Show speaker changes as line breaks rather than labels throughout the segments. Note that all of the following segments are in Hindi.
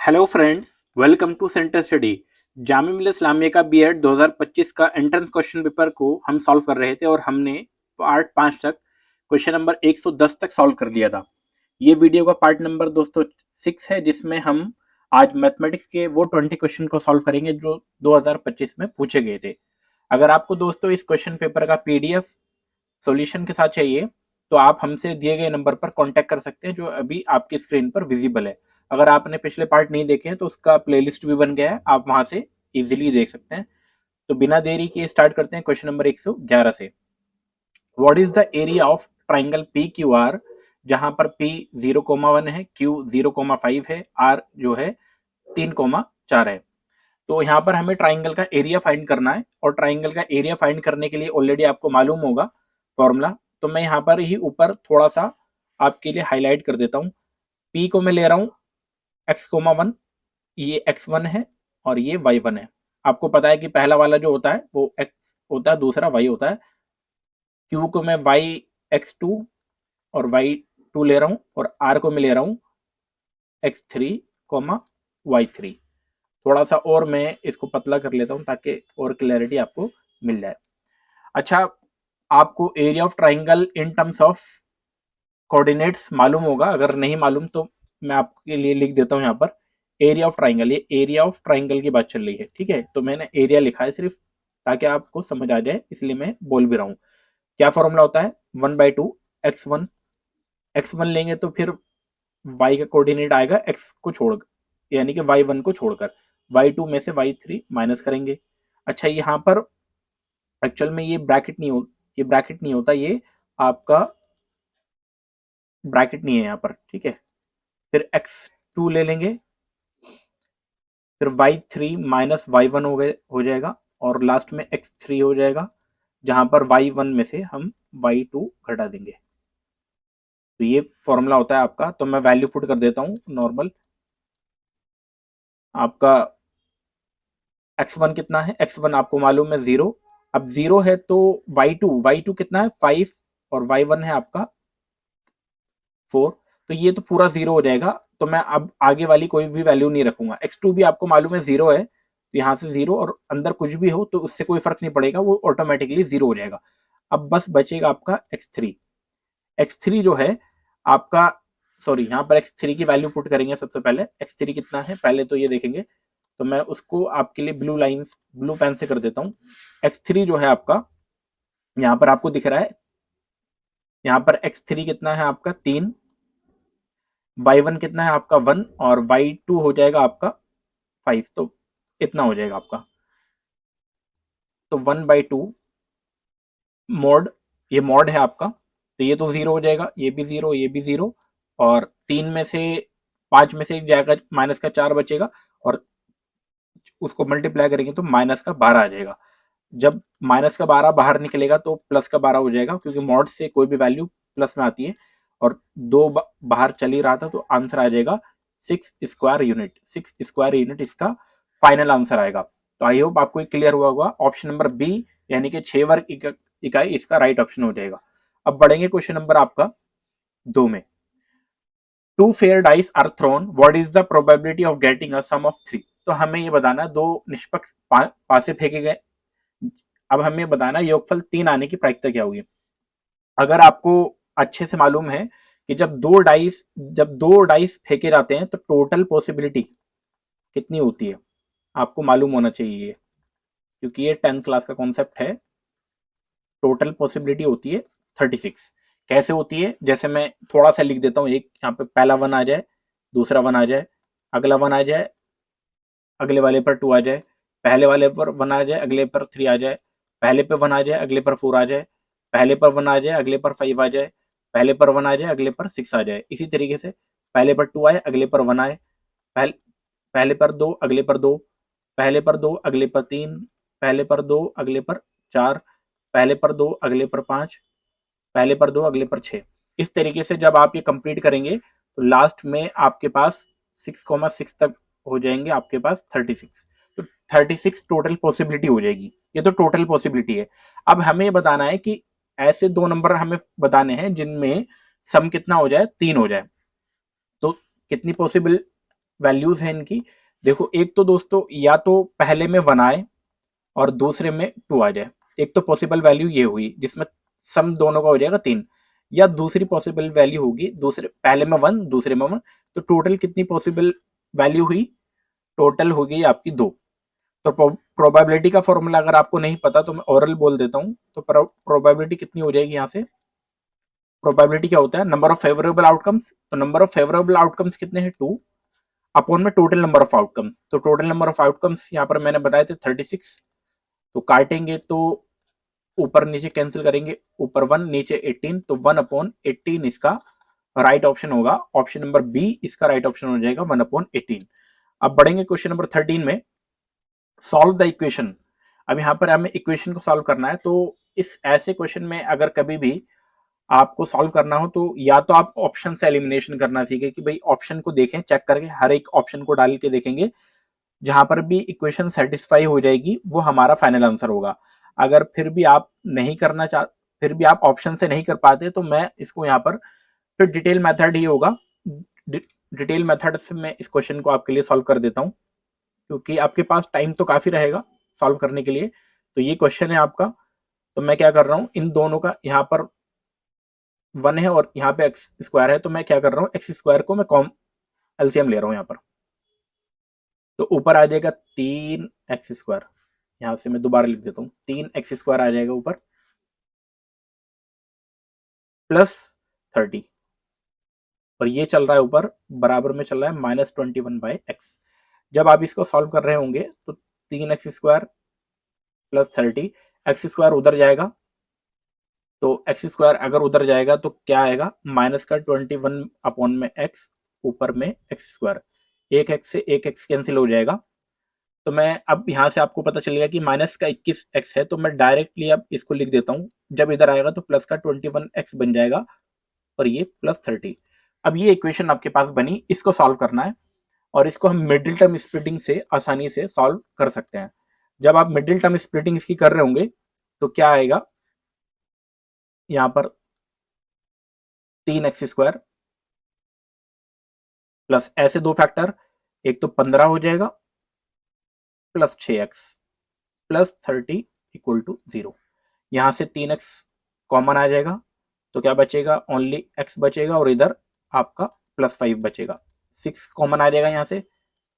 Hello friends, welcome to center study. Jamia Millia Islamia का बीएड 2025 का एंट्रेंस क्वेश्चन पेपर को हम सॉल्व कर रहे थे और हमने पार्ट 5 तक क्वेश्चन नंबर 110 तक सॉल्व कर लिया था। ये वीडियो का पार्ट नंबर दोस्तों 6 है, जिसमें हम आज मैथमेटिक्स के वो 20 क्वेश्चन को सॉल्व करेंगे जो 2025 में पूछे गए थे। अगर आपको दोस्तों इस क्वेश्चन पेपर का पीडीएफ सॉल्यूशन के साथ चाहिए तो आप हमसे दिए गए नंबर पर कांटेक्ट कर सकते हैं, जो अभी आपकी स्क्रीन पर विजिबल है। अगर आपने पिछले पार्ट नहीं देखे हैं तो उसका प्लेलिस्ट भी बन गया है, आप वहां से इजीली देख सकते हैं। तो बिना देरी के स्टार्ट करते हैं क्वेश्चन नंबर 111 से। What is the area of triangle P Q R, जहां पर पी 0,1 है, क्यू 0,5 है, आर जो है 3,4 है। तो यहाँ पर हमें ट्राइंगल का एरिया फाइंड करना है और ट्राइंगल का एरिया फाइंड करने के लिए ऑलरेडी आपको मालूम होगा फॉर्मूला। तो मैं यहाँ पर ही ऊपर थोड़ा सा आपके लिए हाईलाइट कर देता हूँ। पी को मैं ले रहा हूँ x,1, ये x1 है और ये y1 है। आपको पता है कि पहला वाला जो होता है वो x होता है, दूसरा y होता है। q को मैं y(x2) और y2 ले रहा हूँ और r को मैं ले रहा हूँ x3, y3। थोड़ा सा और मैं इसको पतला कर लेता हूँ ताकि और क्लैरिटी आपको मिल जाए। अच्छा, आपको area of triangle in terms of coordinates मालूम होगा, अगर नहीं मालूम तो मैं आपके लिए लिख देता हूँ यहाँ पर एरिया ऑफ ट्राइंगल। ये एरिया ऑफ ट्राइंगल की बात चल रही है, ठीक है। तो मैंने एरिया लिखा है सिर्फ ताकि आपको समझ आ जाए, इसलिए मैं बोल भी रहा हूँ। क्या फॉर्मूला होता है? 1/2 x1। x1 लेंगे तो फिर y का कोऑर्डिनेट आएगा x को छोड़कर, यानी कि y1 को छोड़कर। y2 में से y3 माइनस करेंगे। अच्छा, यहाँ पर एक्चुअल में ये ब्रैकेट नहीं होता, ये आपका ब्रैकेट नहीं है यहाँ पर, ठीक है। फिर x2 ले लेंगे, फिर y3 माइनस y1 हो जाएगा और लास्ट में x3 हो जाएगा, जहां पर y1 में से हम y2 घटा देंगे। तो ये फॉर्मूला होता है आपका। तो मैं वैल्यू पुट कर देता हूँ नॉर्मल। आपका x1 कितना है? x1 आपको मालूम है 0। अब 0 है तो y2 कितना है? 5 और y1 है आपका 4। तो ये तो पूरा 0 हो जाएगा। तो मैं अब आगे वाली कोई भी वैल्यू नहीं रखूंगा। x2 भी आपको मालूम है 0 है, तो यहाँ से 0 और अंदर कुछ भी हो तो उससे कोई फर्क नहीं पड़ेगा, वो ऑटोमेटिकली 0 हो जाएगा। अब बस बचेगा आपका x3। x3 जो है आपका, सॉरी, यहाँ पर x3 की वैल्यू पुट करेंगे। सबसे पहले x3 कितना है पहले तो ये देखेंगे। तो मैं उसको आपके लिए ब्लू पेन से कर देता हूँ। x3 जो है आपका, यहाँ पर आपको दिख रहा है, यहाँ पर x3 कितना है आपका 3, y1 कितना है आपका 1 और y2 हो जाएगा आपका 5। तो इतना हो जाएगा आपका। तो 1/2 मॉड, ये मॉड है आपका, तो ये तो 0 हो जाएगा, ये भी 0, ये भी 0 और 3 में से 5 में से एक जाएगा, माइनस का 4 बचेगा और उसको मल्टीप्लाई करेंगे तो माइनस का 12 आ जाएगा। जब माइनस का 12 बाहर निकलेगा तो प्लस का 12 हो जाएगा, क्योंकि मॉड से कोई भी वैल्यू प्लस में आती है और 2 बाहर चल ही रहा था, तो आंसर आ जाएगा 6 स्क्वायर यूनिट। 6 स्क्वायर यूनिट इसका फाइनल आंसर आएगा। तो आई होप आपको क्लियर हुआ होगा। ऑप्शन नंबर बी यानी कि 6 वर्ग इकाई इसका राइट ऑप्शन हो जाएगा। अब बढ़ेंगे क्वेश्चन नंबर आपका 2 में। Two fair dice are thrown, what is the probability of getting a sum of 3। तो हमें ये बताना, दो निष्पक्ष पासे फेंके गए। अब हमें बताना योगफल 3 आने की प्रायिकता क्या होगी। अगर आपको अच्छे से मालूम है कि जब दो डाइस फेंके जाते हैं तो टोटल पॉसिबिलिटी कितनी होती है, आपको मालूम होना चाहिए, क्योंकि ये 10th क्लास का कॉन्सेप्ट है। टोटल पॉसिबिलिटी होती है 36। कैसे होती है, जैसे मैं थोड़ा सा लिख देता हूँ। एक यहाँ पे पहला 1 आ जाए, दूसरा 1 आ जाए, अगला 1 आ जाए, अगले वाले पर 2 आ जाए, पहले वाले पर 1 आ जाए, अगले पर 3 आ जाए, पहले पे 1 आ जाए, अगले पर 4 आ जाए, पहले पर 1 आ जाए, अगले पर 5 आ जाए, पहले पर 1 आ जाए, अगले पर 6 आ जाए। इसी तरीके से पहले पर 2 आए, अगले पर 1 आए, पहले पहले पर 2, अगले पर 2, पहले पर 2, अगले पर 3, पहले पर 2, अगले पर 4, पहले पर 2, अगले पर 5, पहले पर 2, अगले पर 6। इस तरीके से जब आप ये कंप्लीट करेंगे तो लास्ट में आपके पास 6,6 तक हो जाएंगे, आपके पास 36। तो 36 टोटल पॉसिबिलिटी हो जाएगी। ये तो टोटल पॉसिबिलिटी है। अब हमें बताना है कि ऐसे दो नंबर हमें बताने हैं जिनमें सम कितना हो जाए, 3 हो जाए। तो कितनी पॉसिबल वैल्यूज है इनकी, देखो एक तो दोस्तों या तो पहले में 1 आए और दूसरे में 2 आ जाए, एक तो पॉसिबल वैल्यू ये हुई जिसमें सम दोनों का हो जाएगा 3, या दूसरी पॉसिबल वैल्यू होगी दूसरे पहले में 1 दूसरे में 1, तो टोटल कितनी पॉसिबल वैल्यू हुई, टोटल हो गई आपकी 2। तो प्रोबेबिलिटी का फॉर्मूला अगर आपको नहीं पता तो मैं ओरल बोल देता हूं, तो प्रोबेबिलिटी कितनी हो जाएगी यहाँ से, प्रोबेबिलिटी क्या होता है, नंबर ऑफ फेवरेबल आउटकम्स, तो नंबर ऑफ फेवरेबल आउटकम्स कितने हैं 2 अपॉन में टोटल नंबर ऑफ आउटकम्स, तो टोटल नंबर ऑफ आउटकम्स यहाँ पर मैंने बताए थे 36, तो काटेंगे तो ऊपर नीचे कैंसिल करेंगे, ऊपर 1 नीचे 18, तो 1 अपॉन 18 इसका राइट ऑप्शन होगा, ऑप्शन नंबर बी इसका राइट ऑप्शन हो जाएगा 1 अपॉन 18। अब बढ़ेंगे क्वेश्चन नंबर 13 में, सॉल्व द इक्वेशन। अब यहाँ पर हमें इक्वेशन को सॉल्व करना है, तो इस ऐसे क्वेश्चन में अगर कभी भी आपको सॉल्व करना हो तो या तो आप ऑप्शन से एलिमिनेशन करना सीखें कि भाई ऑप्शन को देखें, चेक करके हर एक ऑप्शन को डाल के देखेंगे, जहां पर भी इक्वेशन सेटिस्फाई हो जाएगी वो हमारा फाइनल आंसर होगा। अगर फिर भी आप नहीं करना चाह फिर भी आप ऑप्शन से नहीं कर पाते तो मैं इसको यहाँ पर फिर डिटेल मेथड ही होगा, डिटेल मेथड से मैं इस क्वेश्चन को आपके लिए सॉल्व कर देता हूँ, क्योंकि आपके पास टाइम तो काफी रहेगा सॉल्व करने के लिए। तो ये क्वेश्चन है आपका, तो मैं क्या कर रहा हूँ, इन दोनों का यहाँ पर 1 है और यहाँ पे एक्स स्क्वायर है, तो मैं क्या कर रहा हूँ, एक्स स्क्वायर को मैं कॉम एलसीएम ले रहा हूँ यहाँ पर, तो ऊपर आ जाएगा 3x², यहां से मैं दोबारा लिख देता हूँ 3x² आ जाएगा ऊपर, +30, और ये चल रहा है ऊपर बराबर में चल रहा है -21/x। जब आप इसको सॉल्व कर रहे होंगे तो 3x² +30, x² उधर जाएगा, तो x² अगर उधर जाएगा तो क्या आएगा, -21 अपॉन में x, ऊपर में x², एक x से एक x कैंसिल हो जाएगा। तो मैं अब यहाँ से आपको पता चल गया कि माइनस का 21x है, तो मैं डायरेक्टली अब इसको लिख देता हूँ, जब इधर आएगा तो प्लस का 21x बन जाएगा और ये +30। अब ये इक्वेशन आपके पास बनी, इसको सॉल्व करना है और इसको हम मिडिल टर्म स्प्लिटिंग से आसानी से सॉल्व कर सकते हैं। जब आप मिडिल टर्म स्प्लिटिंग इसकी कर रहे होंगे तो क्या आएगा, यहाँ पर 3x² प्लस ऐसे दो फैक्टर, एक तो 15 हो जाएगा plus 6x plus 30 equal to 0। यहां से 3x कॉमन आ जाएगा, तो क्या बचेगा, ओनली x बचेगा और इधर आपका +5 बचेगा, 6 कॉमन आ जाएगा यहाँ से,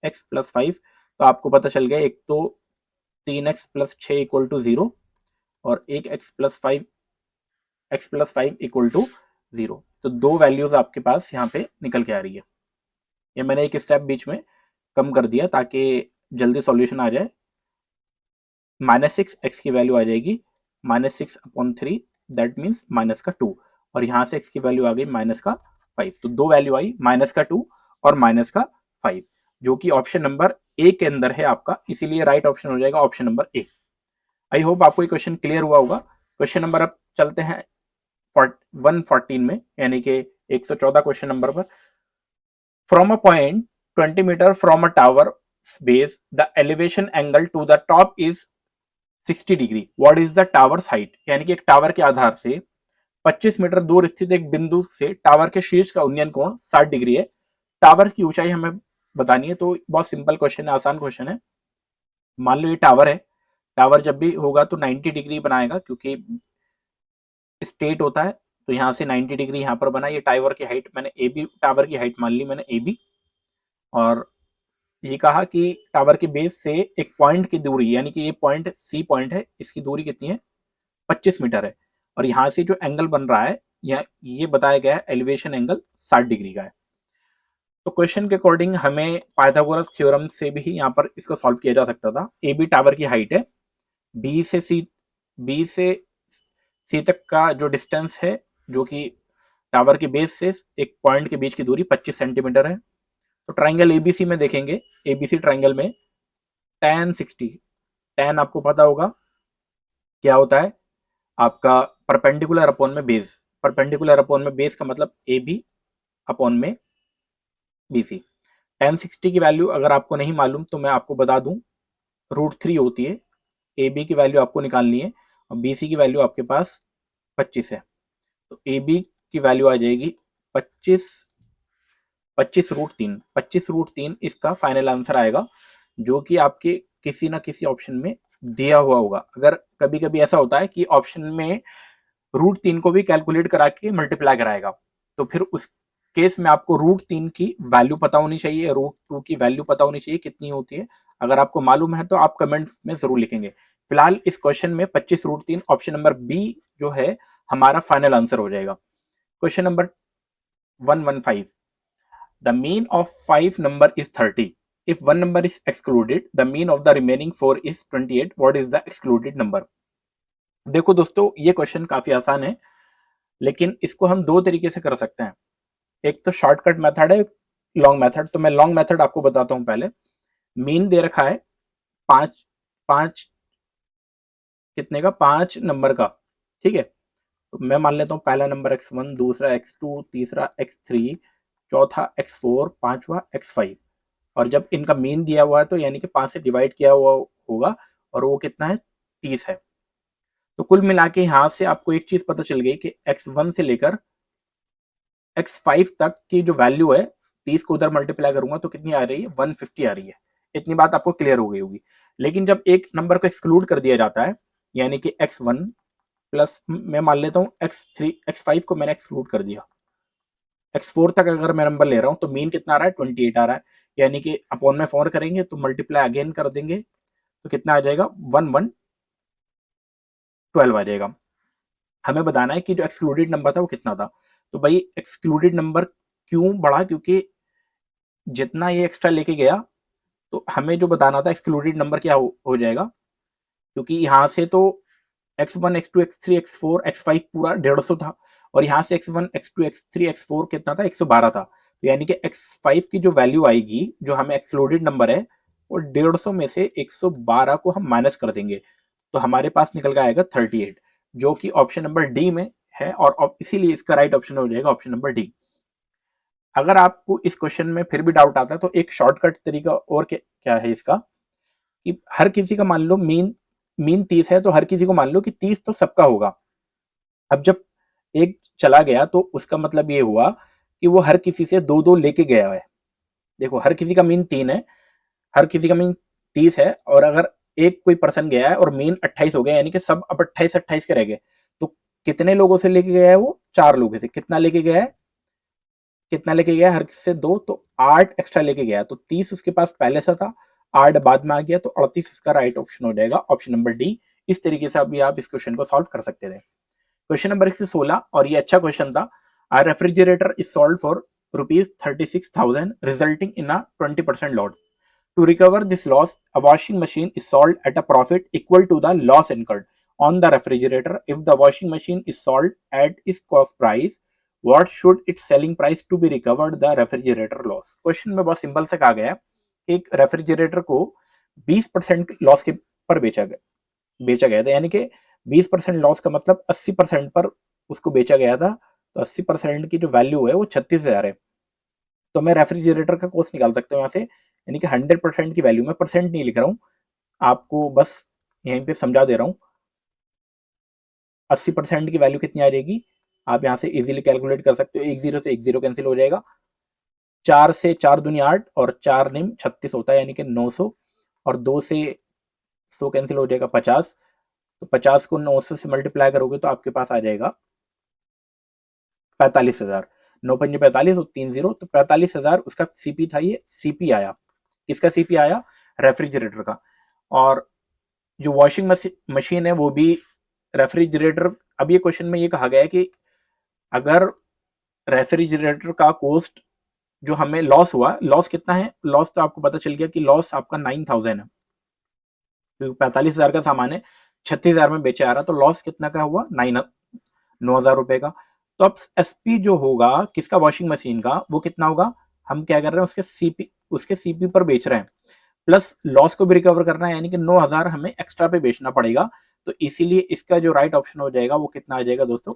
x +5, तो आपको पता चल गया एक तो 3x + 6 इक्वल टू 0 और एक x + 5 इक्वल टू 0, तो दो वैल्यूज आपके पास यहाँ पे निकल के आ रही है। ये मैंने एक स्टेप बीच में कम कर दिया ताकि जल्दी सॉल्यूशन आ जाए। -6 x की वैल्यू आ जाएगी -6/3, दैट मीन्स -2, और यहाँ से x की वैल्यू आ गई -5, तो दो वैल्यू आई -2 और -5, जो कि ऑप्शन नंबर ए के अंदर है आपका, इसीलिए राइट ऑप्शन हो जाएगा option number A. I hope आपको ये क्वेश्चन क्लियर हुआ होगा। क्वेश्चन नंबर अब चलते हैं 114 में, यानी कि 114 क्वेश्चन नंबर पर। From a point 20 meter from a tower base the elevation angle to the top is 60 degree, what is the tower's height, यानी कि एक टावर के आधार से 25 मीटर दूर स्थित एक बिंदु से टावर के शीर्ष का उन्नयन कोण 60 डिग्री है, टावर की ऊंचाई हमें बतानी है। तो बहुत सिंपल क्वेश्चन है, आसान क्वेश्चन है। मान लो ये टावर है, टावर जब भी होगा तो 90 डिग्री बनाएगा क्योंकि स्ट्रेट होता है, तो यहाँ से 90 डिग्री यहाँ पर बना। ये टावर की हाइट मैंने ए बी, टावर की हाइट मान ली मैंने ए बी, और ये कहा कि टावर के बेस से एक पॉइंट की दूरी, यानी कि ये पॉइंट सी पॉइंट है, इसकी दूरी कितनी है 25 मीटर है, और यहां से जो एंगल बन रहा है ये बताया गया है एलिवेशन एंगल 60 डिग्री का है। तो क्वेश्चन के अकॉर्डिंग हमें पाइथागोरस थ्योरम से भी यहाँ पर इसको सॉल्व किया जा सकता था। ए बी टावर की हाइट है, बी से सी तक का जो डिस्टेंस है, जो कि टावर के बेस से एक पॉइंट के बीच की दूरी 25 सेंटीमीटर है। तो ट्राइंगल एबीसी में देखेंगे, एबीसी ट्राइंगल में tan 60, tan आपको पता होगा क्या होता है, आपका परपेंडिकुलर अपॉन में बेस, परपेंडिकुलर अपॉन में बेस का मतलब ए बी अपॉन में बी सी। tan 60 की वैल्यू अगर आपको नहीं मालूम तो मैं आपको बता दूं, √3 होती है। ए बी की वैल्यू आपको निकालनी है और बी सी की वैल्यू आपके पास 25 है, तो ए बी की वैल्यू आ जाएगी 25 25√3, 25√3 इसका फाइनल आंसर आएगा, जो कि आपके किसी ना किसी ऑप्शन में दिया हुआ होगा। अगर कभी कभी ऐसा होता है कि ऑप्शन में √3 को भी कैलकुलेट करा के मल्टीप्लाई कराएगा, तो फिर उस केस में आपको √3 की वैल्यू पता होनी चाहिए, √2 की वैल्यू पता होनी चाहिए कितनी होती है। अगर आपको मालूम है तो आप कमेंट्स में जरूर लिखेंगे। फिलहाल इस क्वेश्चन में 25√3 ऑप्शन नंबर बी जो है हमारा फाइनल आंसर हो जाएगा। Question number 115, the mean of 5 number is 30, if one number is excluded the mean of the remaining 4 is 28, what is the excluded number? देखो दोस्तों, ये क्वेश्चन काफी आसान है, लेकिन इसको हम दो तरीके से कर सकते हैं। एक तो शॉर्टकट मेथड है, लॉन्ग मेथड। तो मैं लॉन्ग मेथड आपको बताता हूं। पहले मीन दे रखा है पांच, पांच कितने का, 5 नंबर का, ठीक है। तो मैं मान लेता हूं पहला नंबर x1, दूसरा x2, तीसरा x3, चौथा x4, पांचवा x5। और जब इनका मीन दिया हुआ है तो यानी कि 5 से डिवाइड किया हुआ होगा, और वो कितना है, 30 है। तो कुल मिला के यहां से आपको एक चीज पता चल गई कि x1 से लेकर x5 तक की जो वैल्यू है, 30 को उधर मल्टीप्लाई करूंगा तो कितनी आ रही है, 150 आ रही है। इतनी बात आपको क्लियर हो गई होगी। लेकिन जब एक नंबर को एक्सक्लूड कर दिया जाता है, यानी कि x1 प्लस मैं मान लेता हूं x3, x5 को मैंने एक्सक्लूड कर दिया, x4 तक अगर मैं नंबर ले रहा हूं तो मीन कितना आ रहा है, 28 आ रहा है। यानी कि अपॉन में 4 करेंगे तो मल्टीप्लाई अगेन कर देंगे तो कितना आ जाएगा, 1112 आ जाएगा। हमें बताना है कि जो एक्सक्लूडेड नंबर था वो कितना था। तो भाई एक्सक्लूडेड नंबर क्यों बढ़ा, क्योंकि जितना ये एक्स्ट्रा लेके गया तो हमें जो बताना था एक्सक्लूडेड नंबर क्या हो जाएगा, क्योंकि यहाँ से तो x1, x2, x3, x4, x5 पूरा 150 था, और यहाँ से x1, x2, x3, x4 कितना था, 112 था। तो यानी कि x5 की जो वैल्यू आएगी, जो हमें एक्सक्लूडेड नंबर है, वो 150 में से 112 को हम माइनस कर देंगे, तो हमारे पास निकल के आएगा 38, जो कि ऑप्शन नंबर डी में है, और इसीलिए इसका राइट ऑप्शन हो जाएगा ऑप्शन नंबर डी। अगर आपको इस क्वेश्चन में फिर भी डाउट आता है तो एक शॉर्टकट तरीका और क्या है इसका, कि हर किसी का मान लो मीन 30 है, तो हर किसी को मान लो कि 30 तो सबका होगा। अब जब एक चला गया तो उसका मतलब ये हुआ कि वो हर किसी से 2-2 लेके गया है। देखो, हर किसी का मीन 3 है, हर किसी का मीन 30 है, और अगर एक कोई पर्सन गया है और मीन 28 हो गया, यानी कि सब अब 28-28 के रह गए, तो कितने लोगों से लेके गया है वो, 4 लोगों से। कितना लेके गया है, कितना लेके गया, हर किसी से 2, तो 8 एक्स्ट्रा लेके गया। तो 30 उसके पास पहले से था, 8 बाद में आ गया, तो 38 इसका राइट ऑप्शन हो जाएगा ऑप्शन नंबर डी। इस तरीके से अभी आप इस क्वेश्चन को सॉल्व कर सकते थे। क्वेश्चन नंबर 116, और ये अच्छा क्वेश्चन था। A refrigerator is sold for ₹36,000 resulting in a 20% loss. To recover this loss, a washing machine is sold at a profit equal to the loss incurred on the refrigerator. If the washing machine is sold at its cost price, what should its selling price to be recovered the refrigerator loss? Question में बहुत सिंपल से कहा गया है, एक रेफ्रिजरेटर को 20% लॉस के पर बेचा गया था, यानी कि 20% लॉस का मतलब 80% पर उसको बेचा गया था। तो 80% की जो वैल्यू है वो 36,000 है। तो मैं रेफ्रिजरेटर का कॉस्ट निकाल सकता हूँ यहाँ से, यानी कि 100% की वैल्यू, में परसेंट नहीं लिख रहा हूँ, आपको बस यहीं पे समझा दे रहा हूँ। 80% की वैल्यू कितनी आ जाएगी, आप यहाँ से इजीली कैलकुलेट कर सकते हो। 10 से 10 कैंसिल हो जाएगा, 4 से 4 दूनी 8 और 4 निम 36 होता है, यानी कि 900, और 2 से 100 कैंसिल हो जाएगा 50। तो 50 को 900 से मल्टीप्लाई करोगे तो आपके पास आ जाएगा 45,000। 9×5 = 45 और 3 0, तो 45,000 उसका सीपी था। ये सीपी आया, किसका सीपी आया, रेफ्रिजरेटर का। और जो वॉशिंग मशीन है वो भी रेफ्रिजरेटर। अब ये क्वेश्चन में ये कहा गया है कि अगर रेफ्रिजरेटर का कॉस्ट जो हमें लॉस हुआ, लॉस कितना है, लॉस तो आपको पता चल गया कि लॉस आपका 9,000 है, क्योंकि 45,000 का सामान है, 36,000 में बेचा आ रहा, तो लॉस कितना का हुआ, 9,000 रुपए का। तो अब एसपी जो होगा किसका, वॉशिंग मशीन का, वो कितना होगा, हम क्या कर रहे हैं, उसके सीपी पर बेच रहे हैं, प्लस लॉस को भी रिकवर करना है, यानी कि 9,000 हमें एक्स्ट्रा पे बेचना पड़ेगा। तो इसीलिए इसका जो राइट ऑप्शन हो जाएगा वो कितना आ जाएगा दोस्तों,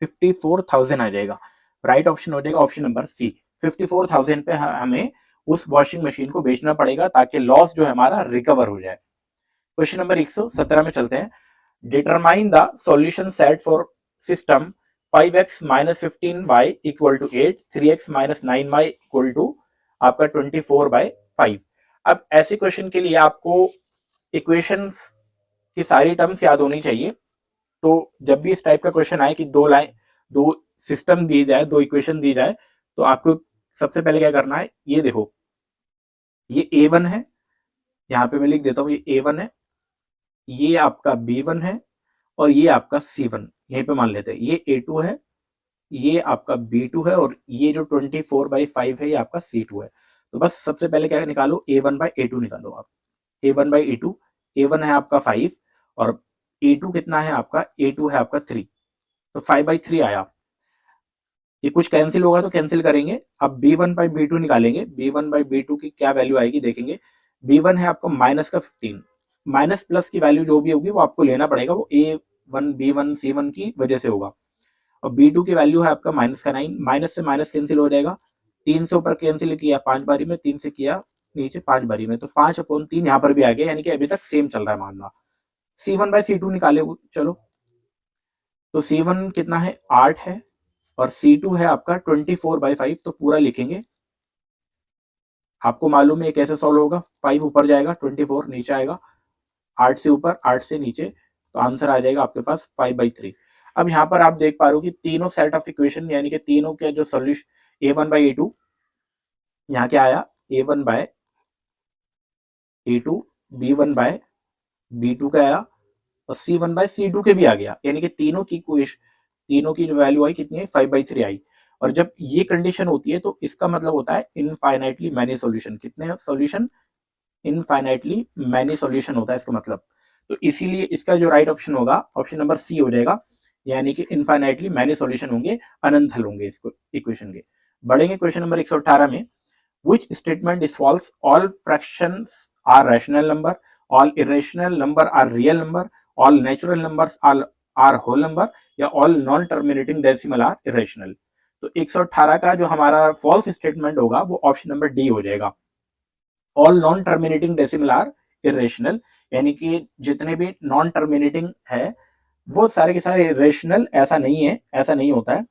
54,000 आ जाएगा। राइट ऑप्शन हो जाएगा ऑप्शन नंबर सी। 54,000 पे हमें उस वॉशिंग मशीन को बेचना पड़ेगा ताकि लॉस जो है हमारा रिकवर हो जाए। क्वेश्चन नंबर 117 में चलते हैं। Determine the solution set for system 5x minus 15y equal to 8, 3x minus 9y equal to आपका 24/5। अब ऐसे क्वेश्चन के लिए आपको इक्वेशंस की सारी टर्म्स याद होनी चाहिए। तो जब भी इस टाइप का क्वेश्चन आए कि दो सिस्टम दी जाए, दो इक्वेशन दी जाए, तो आपको सबसे पहले क्या करना है, ये देखो, ये A1 है, यहाँ पे मैं लिख देता हूँ, ये A1 है, ये आपका B1 है, और ये आपका C1 यहीं पे मान लेते हैं, ये A2 है, ये आपका B2 है, और ये जो 24/5 है ये आपका C2 है। तो बस सबसे पहले क्या निकालो, A1/A2 निकालो आप। A1/A2, A1 है आपका 5 और A2 कितना है आपका, A2 है आपका 3, तो 5/3 आया। ये कुछ कैंसिल होगा तो कैंसिल करेंगे। अब B1/B2 निकालेंगे, B1/B2 की क्या वैल्यू आएगी देखेंगे। B1 है आपका माइनस का 15, माइनस प्लस की वैल्यू जो भी होगी वो आपको लेना पड़ेगा, वो A1 B1 C1 की वजह से होगा। और B2 की वैल्यू है आपका माइनस का 9, माइनस से माइनस कैंसिल हो जाएगा, 3 से ऊपर कैंसिल किया 5 बारी में, 3 से किया नीचे 5 बारी में, तो 5/3 यहाँ पर भी आ गया, यानी कि अभी तक सेम चल रहा है मामला। C1/C2 निकाले चलो, तो C1 कितना है, 8 है, और C2 है आपका 24/5, तो पूरा लिखेंगे। आपको मालूम है कैसे सॉल्व होगा, 5 ऊपर जाएगा, 24 नीचे आएगा, 8 से ऊपर 8 से नीचे, तो आंसर आ जाएगा आपके पास 5/3। अब यहाँ पर आप देख पा रहे हो कि तीनों सेट ऑफ इक्वेशन यानी कि तीनों के जो सोल्यूशन A1/A2, यहाँ क्या आया, A1/A2, B1/B2 का आया, और C1/C2 के भी आ गया, यानी कि तीनों की जो वैल्यू आई कितनी है, 5/3 आई। और जब ये कंडीशन होती है तो इसका मतलब होता है इनफाइनाइटली मैनी सॉल्यूशन। कितने सॉल्यूशन, इनफाइनाइटली मैनी सॉल्यूशन होता है इसका मतलब। तो इसीलिए इसका जो राइट ऑप्शन होगा, ऑप्शन नंबर सी हो जाएगा, यानी कि इनफाइनाइटली मैनी सॉल्यूशन होंगे, अनंत हल होंगे इसको इक्वेशन के। बढ़ेंगे क्वेश्चन नंबर 118 में, which statement is false, all fractions are rational number, all irrational number are real number, all natural numbers are whole number, या all non terminating decimal are irrational। तो 118 का जो हमारा फॉल्स स्टेटमेंट होगा वो ऑप्शन नंबर डी हो जाएगा, all non terminating decimal are irrational, यानी कि जितने भी नॉन टर्मिनेटिंग है वो सारे के सारे इरेशनल। ऐसा नहीं है, ऐसा नहीं होता है,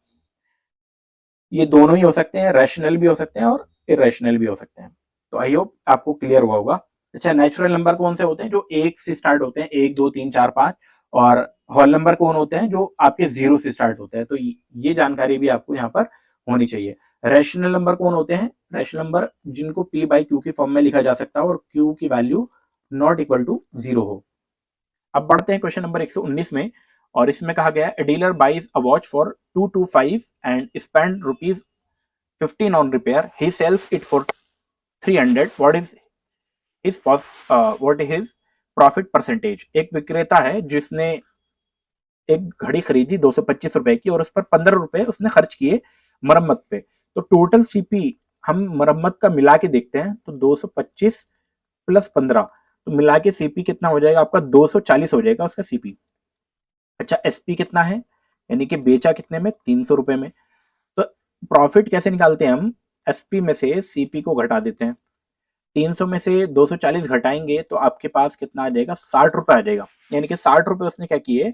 ये दोनों ही हो सकते हैं, रैशनल भी हो सकते हैं और इरेशनल भी हो सकते हैं। तो आई होप आपको क्लियर हुआ होगा। अच्छा, नेचुरल नंबर कौन से होते हैं, जो एक से स्टार्ट होते हैं, 1 2 3 4 5, और होल नंबर कौन होते हैं, जो आपके 0 से स्टार्ट होते हैं। तो ये जानकारी भी आपको यहाँ पर होनी चाहिए। रैशनल नंबर कौन होते हैं, रैशनल नंबर जिनको P/Q की फॉर्म में लिखा जा सकता है और Q की वैल्यू नॉट इक्वल टू 0 हो। अब बढ़ते हैं क्वेश्चन नंबर 119 में, और इसमें कहा गया है, dealer buys a watch for 225 and spend ₹15 on repair, he sells it for 300, what is his profit percentage. एक विक्रेता है जिसने एक घड़ी खरीदी 225 रुपए की, और उस पर 15 रुपए उसने खर्च किए मरम्मत पे। तो टोटल सीपी हम मरम्मत का मिला के देखते हैं, तो 225 प्लस 15, तो मिला के सीपी कितना हो जाएगा आपका, 240 हो जाएगा उसका सीपी। अच्छा, एसपी कितना है, यानी कि बेचा कितने में, 300 रुपए में। तो प्रॉफिट कैसे निकालते हैं हम, एसपी में से सीपी को घटा देते हैं, 300 में से 240 घटाएंगे तो आपके पास कितना आ जाएगा, 60 रुपए आ जाएगा। यानी कि 60 रुपए उसने क्या किए,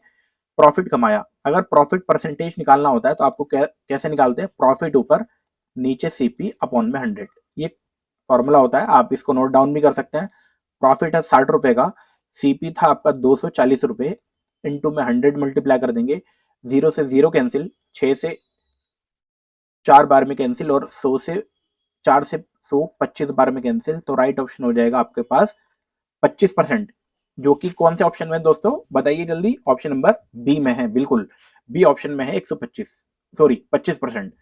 प्रॉफिट कमाया। अगर प्रॉफिट परसेंटेज निकालना होता है तो आपको कैसे निकालते हैं, प्रॉफिट ऊपर नीचे सीपी अपॉन में 100, ये फॉर्मूला होता है। आप इसको नोट डाउन भी कर सकते हैं। प्रॉफिट है 60 रुपए का, सीपी था आपका 240 रुपए, इंटू में 100 मल्टीप्लाई कर देंगे, 0 से 0 कैंसिल, 6 से 4 बार में कैंसिल, और 4 से 100 25 बार में कैंसिल। तो राइट ऑप्शन हो जाएगा आपके पास 25%, जो कि कौन से ऑप्शन में दोस्तों, बताइए जल्दी। ऑप्शन नंबर बी में है, बिल्कुल बी ऑप्शन में है, 25%।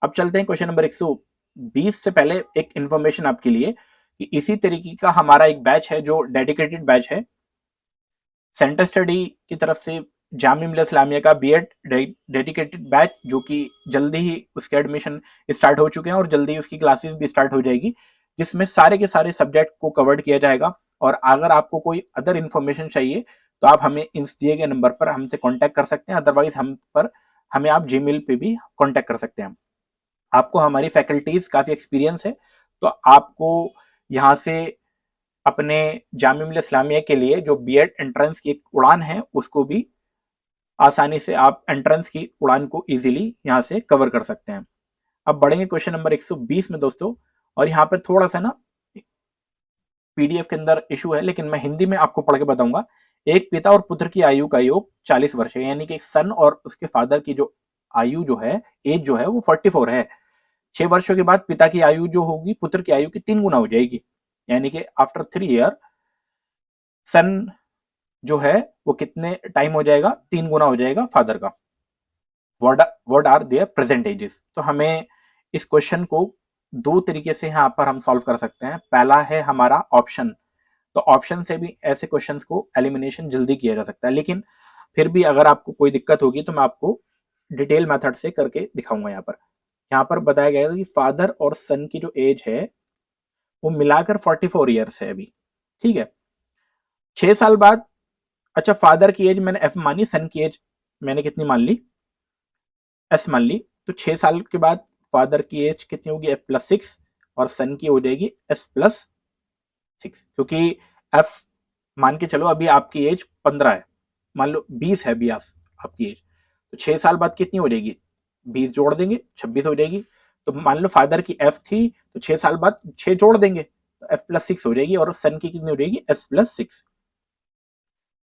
अब चलते हैं क्वेश्चन नंबर 120 से पहले एक इंफॉर्मेशन आपके लिए, कि इसी तरीके का हमारा एक बैच है जो डेडिकेटेड बैच है सेंटर स्टडी की तरफ से, जामिया मिल्लिया इस्लामिया का बीएड डेडिकेटेड बैच, जो कि जल्दी ही उसके एडमिशन स्टार्ट हो चुके हैं और जल्दी उसकी क्लासेस भी स्टार्ट हो जाएगी, जिसमें सारे के सारे सब्जेक्ट को कवर्ड किया जाएगा। और अगर आपको कोई अदर इन्फॉर्मेशन चाहिए तो आप हमें इस दिए गए नंबर पर हमसे कांटेक्ट कर सकते हैं, अदरवाइज हमें आप जीमेल पे भी कांटेक्ट कर सकते हैं। आपको हमारी फैकल्टीज काफी एक्सपीरियंस है, तो आपको यहाँ से अपने जामिया मिल्लिया इस्लामिया के लिए जो बीएड एंट्रेंस की एक उड़ान है उसको भी आसानी से आप एंट्रेंस की उड़ान को इजीली यहाँ से कवर कर सकते हैं। अब बढ़ेंगे क्वेश्चन नंबर 120 में दोस्तों, और यहाँ पर थोड़ा सा ना पीडीएफ के अंदर इशू है, लेकिन मैं हिंदी में आपको पढ़ के बताऊंगा। एक पिता और पुत्र की आयु का योग 40 वर्ष है, यानी कि एक सन और उसके फादर की जो आयु जो है, एज जो है वो 44 है। 6 वर्षों के बाद पिता की आयु जो होगी पुत्र की आयु की 3 गुना हो जाएगी, यानी कि आफ्टर 3 ईयर सन जो है वो कितने टाइम हो जाएगा, 3 गुना हो जाएगा फादर का। What are their present ages? तो हमें इस क्वेश्चन को दो तरीके से यहाँ पर हम सॉल्व कर सकते हैं। पहला है हमारा ऑप्शन, तो ऑप्शन से भी ऐसे क्वेश्चंस को एलिमिनेशन जल्दी किया जा सकता है, लेकिन फिर भी अगर आपको कोई दिक्कत होगी तो मैं आपको डिटेल मेथड से करके दिखाऊंगा। यहाँ पर बताया गया है कि फादर और सन की जो एज है वो मिलाकर 44 ईयर्स है अभी, ठीक है। 6 साल बाद, अच्छा फादर की एज मैंने एफ मानी, सन की एज मैंने कितनी मान ली, एस मान ली। तो 6 साल के बाद फादर की एज कितनी होगी, एफ प्लस 6, और सन की हो जाएगी एस प्लस 6, क्योंकि एफ मान के चलो अभी आपकी एज 15 है, मान लो 20 है अभी आपकी एज, तो 6 साल बाद कितनी हो जाएगी, 20 जोड़ देंगे 26 हो जाएगी। तो मान लो फादर की एफ थी, तो 6 साल बाद 6 जोड़ देंगे तो एफ प्लस 6 हो जाएगी, और सन की कितनी हो जाएगी, एस प्लस 6।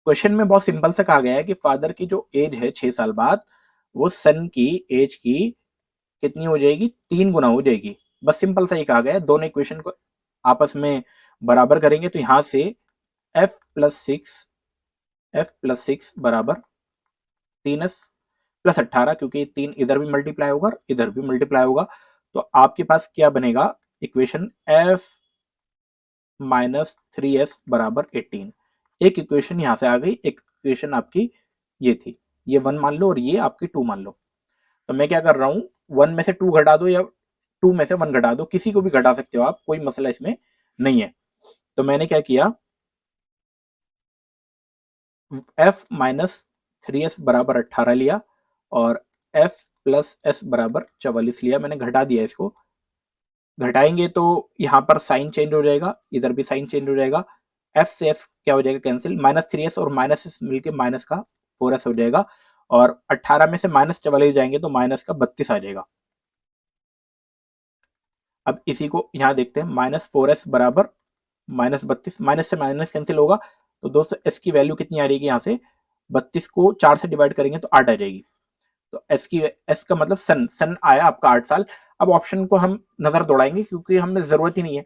क्वेश्चन में बहुत सिंपल से कहा गया है कि फादर की जो एज है 6 साल बाद, वो सन की एज की कितनी हो जाएगी, 3 गुना हो जाएगी। बस सिंपल सा ही कहा गया है। दोनों इक्वेशन को आपस में बराबर करेंगे तो यहां से एफ प्लस सिक्स बराबर 3s प्लस 18, क्योंकि 3 इधर भी मल्टीप्लाई होगा और इधर भी मल्टीप्लाई होगा, तो आपके पास क्या बनेगा इक्वेशन, एफ माइनस 3s बराबर 18। एक इक्वेशन यहां से आ गई, एक इक्वेशन आपकी ये थी, ये 1 मान लो और ये आपकी 2 मान लो। तो मैं क्या कर रहा हूं, 1 में से 2 घटा दो या 2 में से 1 घटा दो, किसी को भी घटा सकते हो आप, कोई मसला इसमें नहीं है। तो मैंने क्या किया, एफ माइनस 3s बराबर 18 लिया और एफ प्लस एस बराबर 44 लिया, मैंने घटा दिया इसको। घटाएंगे तो यहाँ पर साइन चेंज हो जाएगा, इधर भी साइन चेंज हो जाएगा, एफ से एफ क्या हो जाएगा कैंसिल, माइनस 3s और माइनस एस मिलकर माइनस का 4s हो जाएगा, और 18 में से माइनस 44 जाएंगे तो माइनस का 32 आ जाएगा। अब इसी को यहाँ देखते हैं, माइनस 4s बराबर माइनस 32, माइनस से माइनस कैंसिल होगा, तो दोस्तों एस की वैल्यू कितनी आ जाएगी, यहाँ से 32 को 4 से डिवाइड करेंगे तो 8 आ जाएगी। तो एस का मतलब सन आया आपका 8 साल। अब ऑप्शन को हम नजर दौड़ाएंगे क्योंकि हमें जरूरत ही नहीं है।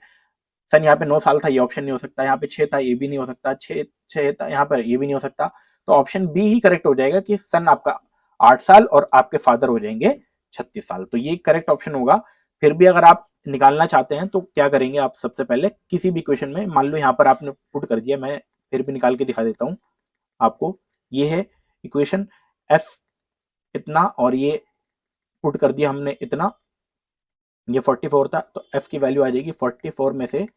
सन यहाँ पे 9 साल था, ये ऑप्शन नहीं हो सकता, यहाँ पे 6 था, ये भी नहीं हो सकता, 6 था यहाँ पर, ये भी नहीं हो सकता। तो ऑप्शन बी ही करेक्ट हो जाएगा कि सन आपका 8 साल और आपके फादर हो जाएंगे 36 साल, तो ये करेक्ट ऑप्शन होगा। फिर भी अगर आप निकालना चाहते हैं तो क्या करेंगे आप, सबसे पहले किसी भी क्वेश्चन में, मान लो यहाँ पर आपने पुट कर दिया, मैं फिर भी निकाल के दिखा देता हूँ आपको। ये है इक्वेशन, एफ इतना और ये पुट कर दिया हमने इतना, ये 44 था, तो एफ की वैल्यू आ जाएगी 44 में से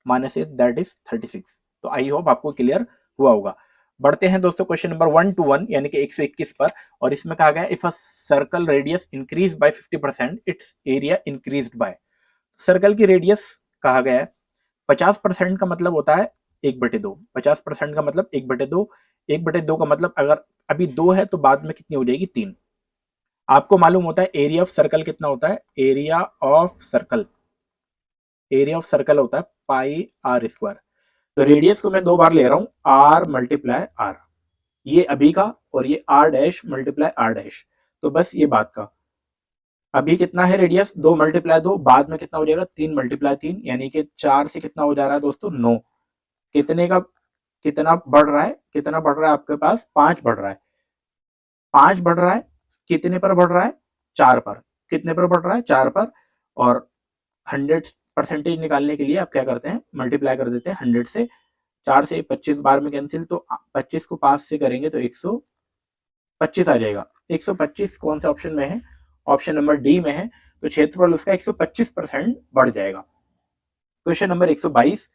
माइनस दैट इज 36। तो आई होप आपको क्लियर हुआ होगा। बढ़ते हैं दोस्तों क्वेश्चन नंबर 1 to 1 यानी कि 121 पर, और इसमें कहा गया if a circle radius increase by 50% it's area increased by. Circle की रेडियस कहा गया है, 50% का मतलब होता है 1/2, 50% का मतलब 1/2, 1/2 का मतलब अगर अभी 2 है तो बाद में कितनी हो जाएगी, 3। आपको मालूम होता है एरिया ऑफ सर्कल कितना होता है, एरिया ऑफ सर्कल होता है पाई आर स्क्वायर। तो रेडियस को मैं 2 बार ले रहा हूं, आर मल्टीप्लाई आर, ये अभी का, और ये R dash multiply R dash. तो बस ये बात का, अभी कितना है रेडियस, 2 मल्टीप्लाई 2, बाद में कितना हो जाएगा, 3 मल्टीप्लाई 3, यानी कि 4 से कितना हो जा रहा है दोस्तों, 9। कितने का कितना बढ़ रहा है, कितना बढ़ रहा है आपके पास, 5 बढ़ रहा है, 5 बढ़ रहा है, कितने पर बढ़ रहा है, 4 पर, कितने पर बढ़ रहा है, 4 पर। और 100% निकालने के लिए आप क्या करते हैं, मल्टीप्लाई कर देते हैं 100 से, 4 से 25 बार में कैंसिल, तो 25 को 5 से करेंगे तो 125 आ जाएगा। 125 कौन से ऑप्शन में है, ऑप्शन नंबर डी में है, तो क्षेत्रफल उसका 125% बढ़ जाएगा। Question number 122,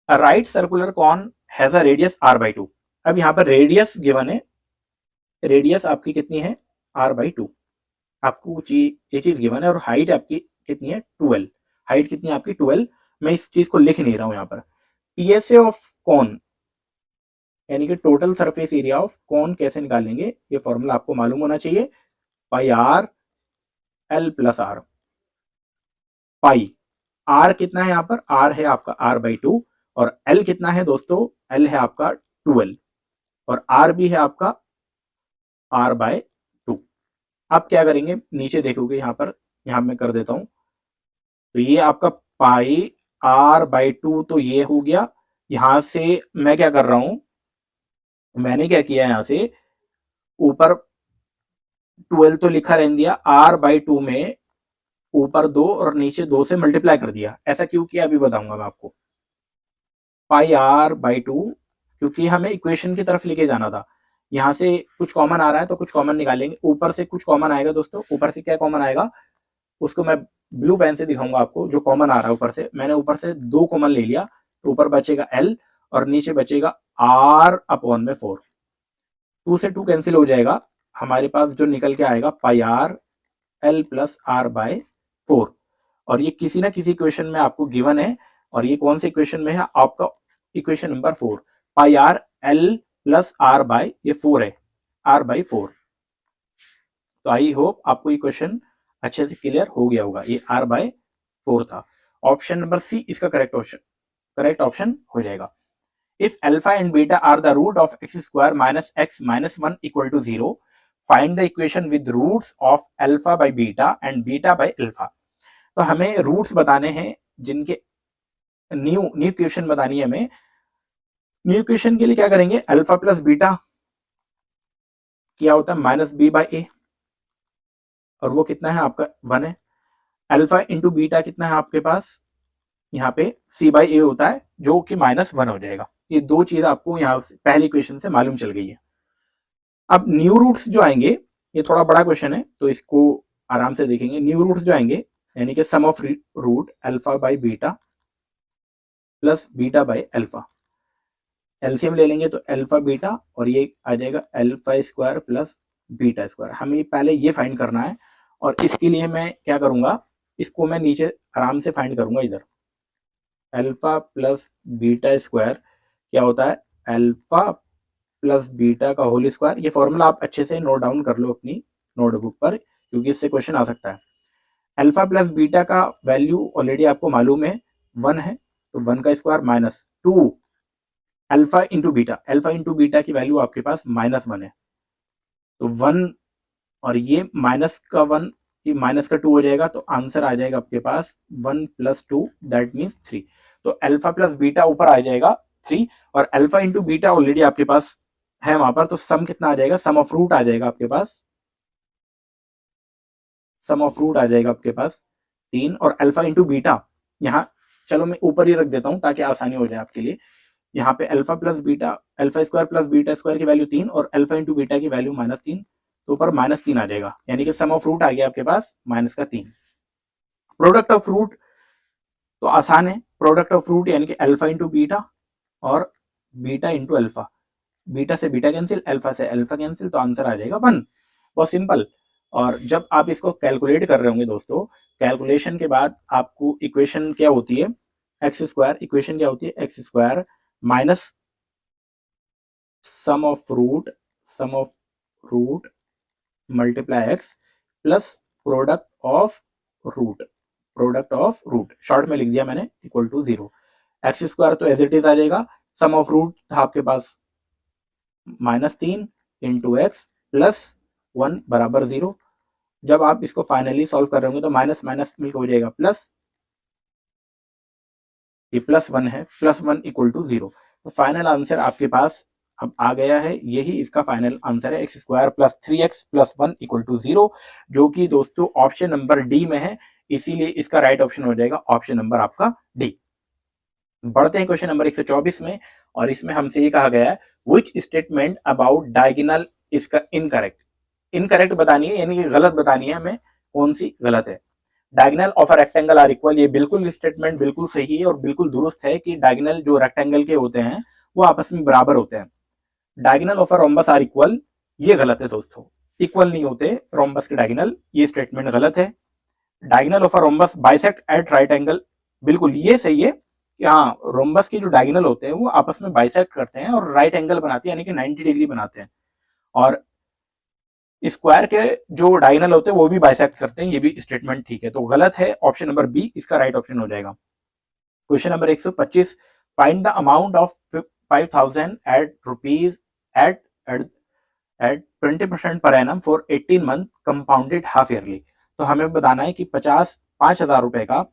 right circular cone has a radius r/2। अब यहाँ पर रेडियस गिवन है, रेडियस आपकी कितनी है, r/2, आपको ये चीज गिवन है, और हाइट आपकी कितनी है, 12। हाइट कितनी है आपकी, 12। मैं इस चीज को लिख नहीं रहा हूं यहाँ पर। पीएसए ऑफ कॉन, यानी कि टोटल सरफेस एरिया ऑफ कौन कैसे निकालेंगे, ये फॉर्मूला आपको मालूम होना चाहिए। Pi R L plus R. Pi R कितना है, यहाँ पर आर है आपका आर बाई 2, और एल कितना है दोस्तों, एल है आपका 12, और आर भी है आपका आर बाय 2। आप क्या करेंगे, नीचे देखोगे यहाँ पर, यहाँ मैं कर देता हूं, तो ये आपका पाई आर बाई 2 तो ये हो गया। यहां से मैं क्या कर रहा हूं, मैंने क्या किया यहां से ऊपर 12 तो लिखा रहने दिया, आर बाई 2 में ऊपर 2 और नीचे 2 से मल्टीप्लाई कर दिया। ऐसा क्यों किया अभी बताऊंगा मैं आपको। पाई आर बाई 2, क्योंकि हमें इक्वेशन की तरफ लेके जाना था। यहां से कुछ कॉमन आ रहा है तो कुछ कॉमन निकालेंगे, ऊपर से कुछ कॉमन आएगा दोस्तों। ऊपर से क्या कॉमन आएगा, उसको मैं ब्लू पेन से दिखाऊंगा आपको। जो कॉमन आ रहा है ऊपर से, मैंने ऊपर से 2 कॉमन ले लिया, तो ऊपर बचेगा एल और नीचे बचेगा आर अपॉन में 4। 2 से 2 कैंसिल हो जाएगा, हमारे पास जो निकल के आएगा pi R L plus R by 4। और ये किसी ना किसी इक्वेशन में आपको गिवन है, और ये कौन से इक्वेशन में है, आपका equation number 4। Pi R L plus R by ये 4 है, आर बाई 4। तो आई होप आपको ये क्वेश्चन अच्छे से क्लियर हो गया होगा। ये आर बाय 4 था। ऑप्शन नंबर सी इसका करेक्ट ऑप्शन हो जाएगा। If alpha and beta are the root of X square minus X minus 1 equal to 0, find the equation with roots of alpha by beta and beta by alpha. तो हमें रूट्स बताने हैं, जिनके न्यू इक्वेशन बतानी है हमें। न्यू इक्वेशन के लिए क्या करेंगे, अल्फा प्लस बीटा क्या होता है माइनस बी बाय ए, और वो कितना है आपका 1 है। अल्फा इंटू बीटा कितना है आपके पास, यहाँ पे सी बाई ए होता है, जो कि -1 हो जाएगा। ये दो चीज आपको यहाँ से पहली क्वेश्चन से मालूम चल गई है। अब न्यू रूट्स जो आएंगे, ये थोड़ा बड़ा क्वेश्चन है तो इसको आराम से देखेंगे। न्यू रूट्स जो आएंगे, यानी कि sum of root alpha by beta plus beta by alpha. LCM ले लेंगे तो अल्फा बीटा, और ये आ जाएगा alpha square plus beta square. हमें पहले ये फाइंड करना है, और इसके लिए मैं क्या करूंगा, इसको मैं नीचे आराम से फाइंड करूंगा। इधर अल्फा प्लस बीटा स्क्वायर क्या होता है, अल्फा प्लस बीटा का होल स्क्वायर। ये फॉर्मूला आप अच्छे से नोट डाउन कर लो अपनी नोटबुक पर, क्योंकि इससे क्वेश्चन आ सकता है। अल्फा प्लस बीटा का वैल्यू ऑलरेडी आपको मालूम है 1 है, तो 1 का square minus 2 alpha into beta. Alpha into beta की वैल्यू आपके पास -1 है, तो 1 और ये माइनस का 1, ये माइनस का 2 हो जाएगा, तो आंसर आ जाएगा आपके पास 1 + 2 दैट मीन्स 3। तो अल्फा प्लस बीटा ऊपर आ जाएगा 3, और अल्फा इंटू बीटा ऑलरेडी आपके पास है वहां पर, तो सम कितना आ जाएगा, सम ऑफ रूट आ जाएगा आपके पास, सम ऑफ रूट आ जाएगा आपके पास 3, और अल्फा इंटू बीटा यहाँ, चलो मैं ऊपर ही रख देता हूं ताकि आसानी हो जाए आपके लिए। यहाँ पे alpha plus beta, alpha square plus beta square की वैल्यू 3, और अल्फा इंटू बीटा की वैल्यू -3, तो ऊपर -3 आ जाएगा, यानी कि सम ऑफ रूट आ गया आपके पास -3। प्रोडक्ट ऑफ रूट तो आसान है, प्रोडक्ट ऑफ रूट यानी कि अल्फा इंटू बीटा और बीटा इंटू अल्फा। बीटा से बीटा कैंसिल, अल्फा से अल्फा कैंसिल, तो आंसर आ जाएगा 1। बहुत सिंपल। और जब आप इसको कैलकुलेट कर रहे होंगे दोस्तों, कैलकुलेशन के बाद आपको इक्वेशन क्या होती है, एक्स स्क्वायर। इक्वेशन क्या होती है, X square minus sum of root multiply X plus product of root short में लिख दिया मैंने, इक्वल टू 0। एक्स स्क्वायर तो एज इट इज आ जाएगा, सम ऑफ रूट था आपके पास -3 इंटू एक्स प्लस 1 बराबर 0। जब आप इसको फाइनली सॉल्व कर रहे होंगे तो माइनस माइनस मिलकर हो जाएगा प्लस, ये +1 है, +1 इक्वल टू 0। तो फाइनल आंसर आपके पास अब आ गया है, यही इसका फाइनल आंसर है, X square plus 3x plus 1 equal to 0, जो कि दोस्तों ऑप्शन नंबर डी में है। इसीलिए इसका राइट ऑप्शन हो जाएगा ऑप्शन नंबर आपका डी। बढ़ते हैं क्वेश्चन नंबर 124 में, और इसमें हमसे ये कहा गया है, विच स्टेटमेंट अबाउट डायगोनल इसका इनकरेक्ट बतानी है, यानी कि गलत बतानी है हमें, कौन सी गलत है। Diagonal of a rectangle are equal, ये बिल्कुल स्टेटमेंट बिल्कुल सही है और बिल्कुल दुरुस्त है कि डायगोनल जो रेक्टेंगल के होते हैं वो आपस में बराबर होते हैं। Diagonal of a rhombus are equal, ये गलत है दोस्तों, इक्वल नहीं होते रोम्बस के डायगोनल, ये स्टेटमेंट गलत है। Diagonal of a rhombus bisect at right angle, बिल्कुल ये सही है, कि हाँ रोम्बस के जो डायगोनल होते हैं वो आपस में बाइसेक्ट करते हैं और राइट एंगल बनाते हैं, यानी कि 90 डिग्री बनाते हैं, और स्क्वायर के जो डायगोनल होते हैं वो भी बाइसेक्ट करते हैं। ये भी स्टेटमेंट ठीक है, तो गलत है, ऑप्शन नंबर बी इसका राइट ऑप्शन हो जाएगा। Question number 125, find the amount of 5000 at rupees at at 20% per annum for 18 month compounded half yearly. तो हमें बताना है कि 5,000 रुपए का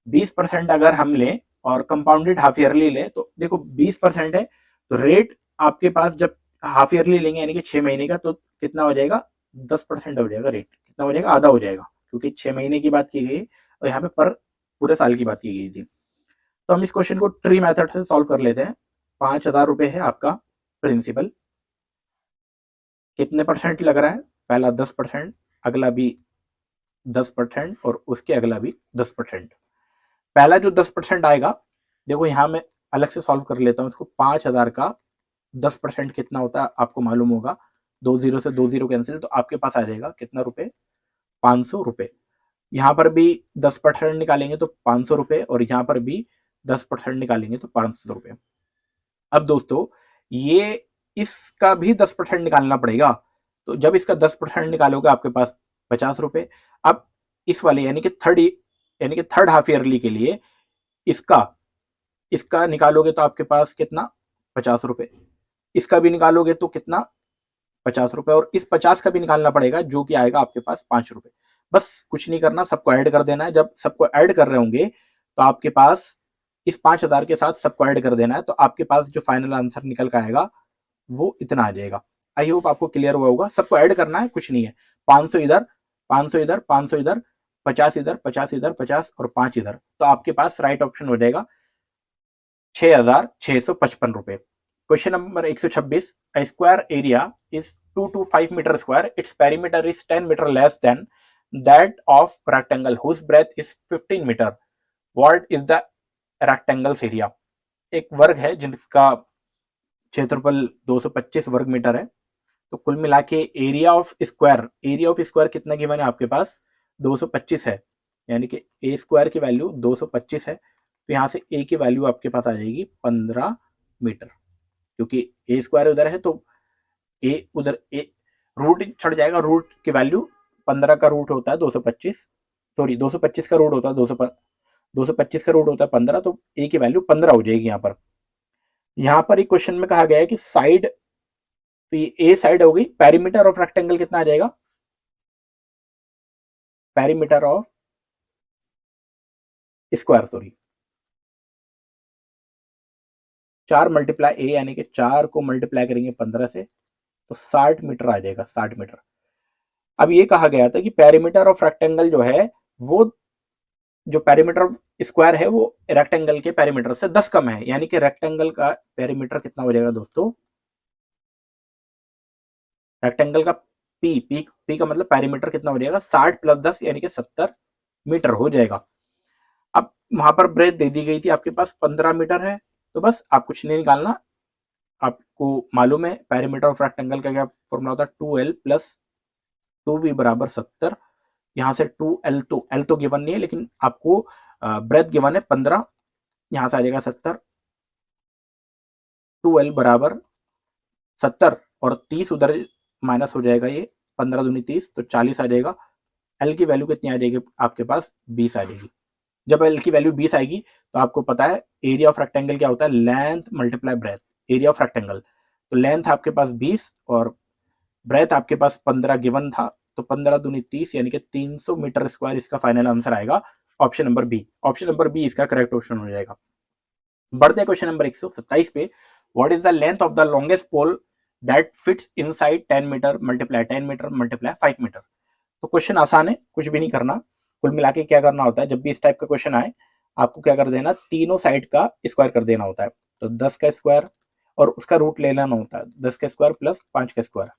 20% अगर हम लें और कंपाउंडेड हाफ ईयरली ले, तो देखो 20% है, तो रेट आपके पास जब हाफ ईयरली लेंगे यानी कि 6 महीने का, तो कितना हो जाएगा, 10% हो जाएगा। रेट कितना हो जाएगा, आधा हो जाएगा, क्योंकि 6 महीने की बात की गई और यहाँ पे पर पूरे साल की बात की गई थी। तो हम इस क्वेश्चन को ट्री मेथड से सॉल्व कर लेते हैं। 5,000 रुपए है आपका प्रिंसिपल, कितने परसेंट लग रहा है, पहला 10%, अगला भी 10% और उसके अगला भी 10%। पहला जो 10% आएगा, देखो यहां मैं अलग से सॉल्व कर लेता हूं इसको। 5,000 का 10% कितना होता है आपको मालूम होगा, 2 जीरो से 2 जीरो कैंसिल, तो आपके पास आ जाएगा कितना रुपए, 500 रुपए। यहाँ पर भी 10% निकालेंगे तो 500 रुपए, और यहाँ पर भी 10% निकालेंगे तो 500 रुपए। अब दोस्तों ये इसका भी 10% निकालना पड़ेगा, तो जब इसका 10% निकालोगे आपके पास 50 रुपए। अब इस वाले यानी कि थर्ड हाफ ईयरली के लिए इसका इसका निकालोगे तो आपके पास कितना, 50 रुपए। इसका भी निकालोगे तो कितना, 50 रुपए, और इस 50 का भी निकालना पड़ेगा जो कि आएगा आपके पास 5 रुपए। बस कुछ नहीं करना, सबको ऐड कर देना है। जब सबको ऐड कर रहे होंगे तो आपके पास इस 5,000 के साथ सबको ऐड कर देना है, तो आपके पास जो फाइनल आंसर निकल कर आएगा वो इतना आ जाएगा। आई होप आपको क्लियर हुआ होगा। सबको ऐड करना है, कुछ नहीं है। 500 इधर, 500 इधर, 500 इधर, 50 इधर, 50 इधर, 50 और 5 इधर, तो आपके पास राइट ऑप्शन हो जाएगा 6,655 रुपए। Question number 126, a square area is 2 to 5 meter square, its perimeter is 10 meter less than that of rectangle whose breadth is 15 meter, what is the rectangle's area। एक वर्ग है जिसका क्षेत्रफल 225 वर्ग मीटर है, तो कुल मिला के एरिया ऑफ स्क्वायर कितना गिवन है आपके पास, 225 है, यानी कि ए स्क्वायर की वैल्यू 225 है, तो यहाँ से ए की वैल्यू आपके पास आ जाएगी 15 मीटर, क्योंकि ए स्क्वायर उधर है तो ए उधर ए रूट चढ़ जाएगा। रूट की वैल्यू 15 का रूट होता है 225, सॉरी 225 का रूट होता है 225 का रूट होता है 15, तो ए की वैल्यू 15 हो जाएगी। यहाँ पर एक क्वेश्चन में कहा गया है कि साइड, तो ये ए साइड हो गई। पेरीमीटर ऑफ रेक्टेंगल कितना आ जाएगा, perimeter of square, sorry 4 multiply A, यानी कि 4 को मल्टीप्लाई करेंगे 15 से तो 60 मीटर आ जाएगा, 60 मीटर। अब ये कहा गया था कि पेरीमीटर ऑफ रेक्टेंगल जो है वो, जो पेरीमीटर ऑफ स्क्वायर है वो रेक्टेंगल के पेरीमीटर से 10 कम है, यानी कि रेक्टेंगल का पेरीमीटर कितना हो जाएगा दोस्तों, रेक्टेंगल का पी का मतलब पेरीमीटर कितना हो जाएगा, 60 प्लस 10 यानी कि 70 मीटर हो जाएगा। अब वहां पर ब्रेथ दे दी गई थी आपके पास 15 मीटर है, तो बस आप कुछ नहीं निकालना, आपको मालूम है पेरीमीटर ऑफ रेक्टेंगल का क्या फॉर्मूला होता है, 2l प्लस 2b बराबर 70। यहाँ से 2l तो गिवन नहीं है, लेकिन आपको ब्रेथ गिवन है 15, यहाँ से आ जाएगा 70, 2l बराबर 70 और 30 उधर माइनस हो जाएगा, ये 15 दूनी 30 तो 40 आ जाएगा। एल की वैल्यू कितनी आ जाएगी आपके पास, 20 आ जाएगी। जब एल की वैल्यू 20 आएगी तो आपको पता है एरिया ऑफ रेक्टेंगल क्या होता है, length multiply breath, area of rectangle. तो लेंथ आपके पास 20 और ब्रेथ आपके पास 15 गिवन था, तो 15 दूनी 30 यानी कि 300 मीटर स्क्वायर इसका फाइनल आंसर आएगा, option number B. Option number B इसका करेक्ट ऑप्शन हो जाएगा। बढ़ते हैं क्वेश्चन नंबर 127 पे। What is the length of the longest pole that fits inside 10 meter multiply 10 meter multiply 5 meter. तो क्वेश्चन आसान है, कुछ भी नहीं करना। कुल मिला के क्या करना होता है, जब भी इस टाइप का क्वेश्चन आए आपको क्या कर देना, तीनों साइड का स्क्वायर कर देना होता है। तो 10 का स्क्वायर और उसका रूट ले लेना होता है, 10 का स्क्वायर प्लस 5 का स्क्वायर,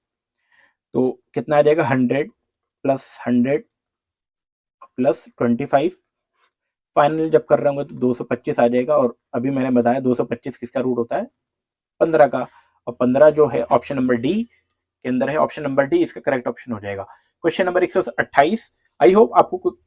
तो कितना आ जाएगा, 100 प्लस 100 प्लस 25। फाइनल जब कर रहे होंगे तो 225 आ जाएगा, और अभी मैंने बताया 225 किसका रूट होता है, 15 का, और 15 जो है ऑप्शन नंबर डी के अंदर है, ऑप्शन नंबर डी इसका करेक्ट ऑप्शन हो जाएगा। Question number 128। आई होप आपको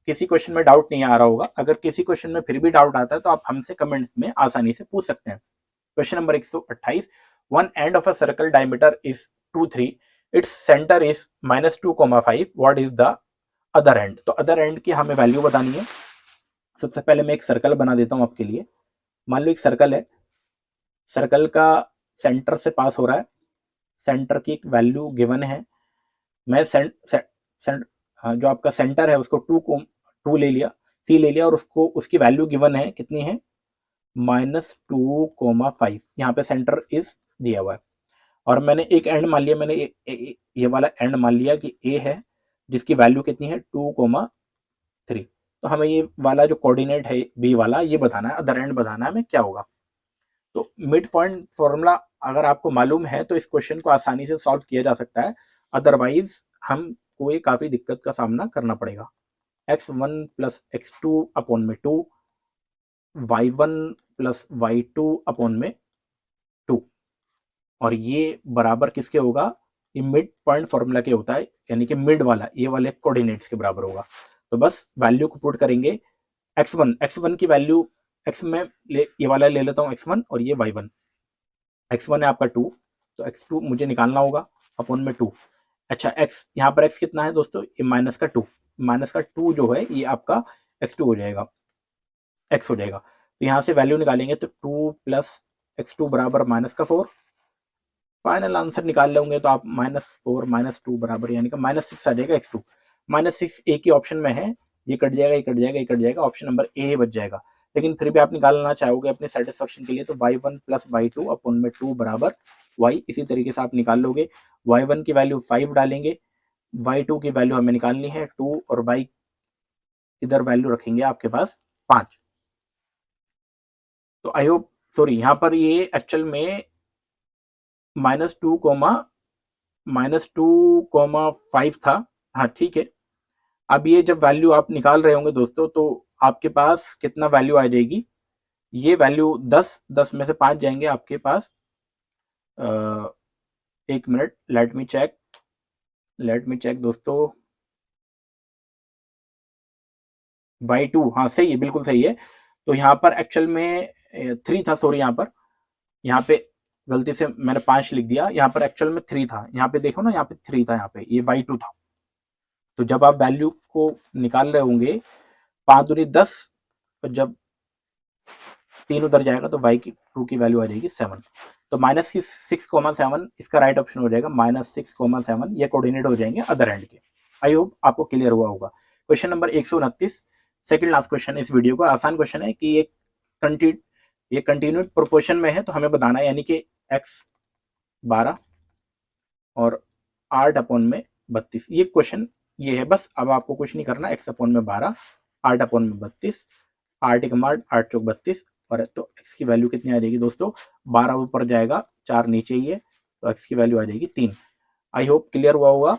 किसी क्वेश्चन में डाउट नहीं आ रहा होगा, अगर किसी क्वेश्चन में फिर भी डाउट आता है तो आप हमसे कमेंट्स में आसानी से पूछ सकते हैं। Question number 128, one end of a circle diameter is 2, 3, its centre is -2,5, what is the other and. तो अदर एंड की हमें वैल्यू बतानी है। सबसे पहले मैं एक सर्कल बना देता हूं आपके लिए। मान लो एक सर्कल है, सर्कल का सेंटर से पास हो रहा है, सेंटर की एक वैल्यू गिवन है। मैं जो आपका सेंटर है उसको 2 ले लिया, सी ले लिया, और उसको उसकी वैल्यू गिवन है, कितनी है, -2,5। यहाँ पे सेंटर इज दिया हुआ है, और मैंने एक एंड मान लिया, मैंने ये वाला एंड मान लिया कि ए है, जिसकी वैल्यू कितनी है 2,3। तो हमें ये वाला जो कोऑर्डिनेट है बी वाला, ये बताना है, अदर एंड बताना है हमें क्या होगा। तो मिड पॉइंट फॉर्मूला अगर आपको मालूम है तो इस क्वेश्चन को आसानी से सॉल्व किया जा सकता है, अदरवाइज हमको ये काफी दिक्कत का सामना करना पड़ेगा। x1 प्लस x2 अपॉन में 2, y1 प्लस y2 अपॉन में 2, और ये बराबर किसके होगा, ये मिड पॉइंट फॉर्मूला के होता है, यानी कि मिड वाला ये वाले कोऑर्डिनेट्स के बराबर होगा। तो बस वैल्यू को पुट करेंगे, x1 की वैल्यू, x में ये वाला ले लेता हूँ x1, और ये y1, x1 है आपका 2, तो x2 मुझे निकालना होगा अपॉन में 2। अच्छा x, यहाँ पर x कितना है दोस्तों, ये -2 जो है ये आपका x2 हो जाएगा, x हो जाएगा। तो यहाँ से वैल्यू निकालेंगे तो 2 प्लस x2 बराबर -4। फाइनल आंसर निकाल लेंगे तो आप -4 -2 बराबर, यानी कि -6 आ जाएगा x2। -6 एक ही ऑप्शन में है, ये कट जाएगा, ये कट जाएगा, ये कट जाएगा, ऑप्शन नंबर ए ही बच जाएगा। लेकिन फिर भी आप निकालना चाहोगे अपने सेटिस्फेक्शन के लिए, तो y1 प्लस y2 अपॉन में 2 बराबर y, इसी तरीके से आप निकाल लोगे। y1 की वैल्यू 5 डालेंगे, y2 की वैल्यू हमें निकालनी है 2, और y इधर वैल्यू रखेंगे आपके पास 5। तो आई होप, सॉरी, यहाँ पर ये एक्चुअल में -2,5 था। हाँ ठीक है, अब ये जब वैल्यू आप निकाल रहे होंगे दोस्तों, तो आपके पास कितना वैल्यू आ जाएगी, ये वैल्यू 10 में से 5 जाएंगे आपके पास। एक मिनट, लेट मी चेक दोस्तों। y2, हाँ सही है, बिल्कुल सही है। तो यहाँ पर एक्चुअल में 3 था, सॉरी, यहाँ पे गलती से मैंने 5 लिख दिया, यहाँ पर एक्चुअल में 3 था। यहाँ पे देखो ना, यहाँ पे 3 था, यहाँ पे ये y2 था। तो जब आप वैल्यू को निकाल रहे होंगे, 5 दूनी 10, और जब 3 उधर जाएगा तो y2 की वैल्यू आ जाएगी 7। तो -6,7 इसका राइट ऑप्शन हो जाएगा, -6,7 ये कोऑर्डिनेट हो जाएंगे अदर एंड के। आई होप आपको क्लियर हुआ होगा। Question number 129, second last question इस वीडियो का, आसान क्वेश्चन है कि ये कंटिन्यूड प्रोपोर्शन में है, तो हमें बताना है, यानी कि x 12 और 8 अपॉन में 32, ये क्वेश्चन ये है बस। अब आपको कुछ नहीं करना, x अपॉन में 12, 8 अपॉन में 32, 8 एक 8 चौक 32, और तो x की वैल्यू कितनी आ जाएगी दोस्तों, 12 ऊपर जाएगा, 4 नीचे ही है, तो x की वैल्यू आ जाएगी 3। आई होप क्लियर हुआ होगा,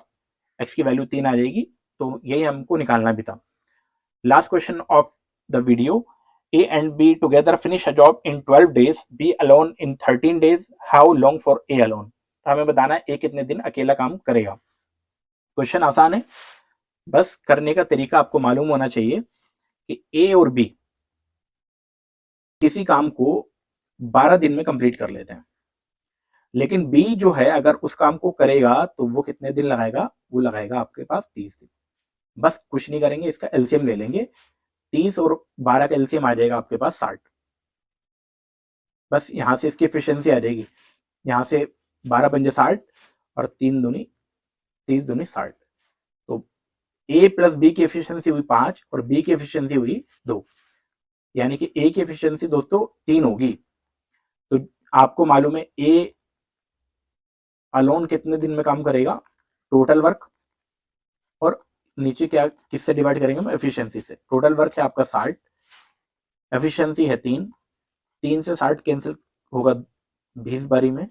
x की वैल्यू 3 आ जाएगी, तो यही हमको निकालना भी था। Last question of the video, A and B together finish a job in 12 days, B alone in 13 days, how long for A alone। तो हमें बताना है A कितने दिन अकेला काम करेगा। क्वेश्चन आसान है, बस करने का तरीका आपको मालूम होना चाहिए कि A और B किसी काम को 12 दिन में कंप्लीट कर लेते हैं, लेकिन B जो है अगर उस काम को करेगा तो वो कितने दिन लगाएगा, वो लगाएगा आपके पास 30 दिन। बस कुछ नहीं करेंगे, इसका एलसीएम ले लेंगे, 30 और 12 का एलसीएम आ जाएगा आपके पास 60। बस यहां से इसकी एफिशिएंसी आ जाएगी, यहाँ से 12 पंजे 60, और 3 दूनी 30 दूनी 60। तो A प्लस बी की एफिशिएंसी हुई 5, और B की एफिशिएंसी हुई 2, यानी कि A की एफिशिएंसी दोस्तों 3 होगी। तो आपको मालूम है A अलोन कितने दिन में काम करेगा, टोटल वर्क, और नीचे क्या किससे डिवाइड करेंगे हम, एफिशिएंसी से। टोटल वर्क है आपका 60, एफिशिएंसी है 3, 3 से 60 कैंसिल होगा 20 बारी में,